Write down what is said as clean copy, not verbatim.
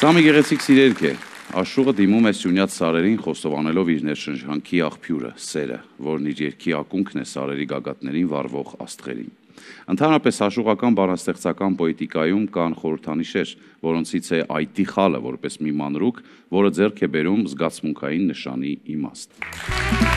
Սա մի գեղեցիկ սիրերք է, Աշուղը դիմում է Սյունյաց սարերին խոստովանելով իր ներշնչանքի աղբյուրը, սերը, որն իր երգի ակունքն է սարերի գագաթներին վառվող աստղերին։ Ընդհանրապես աշուղական բանաստեղծական պոետիկայում կան խորհրդանիշեր, որոնցից է այտի խալը որպես մի մանրուք, որը ձեռք է բերում զգացմունքային նշանի իմաստ։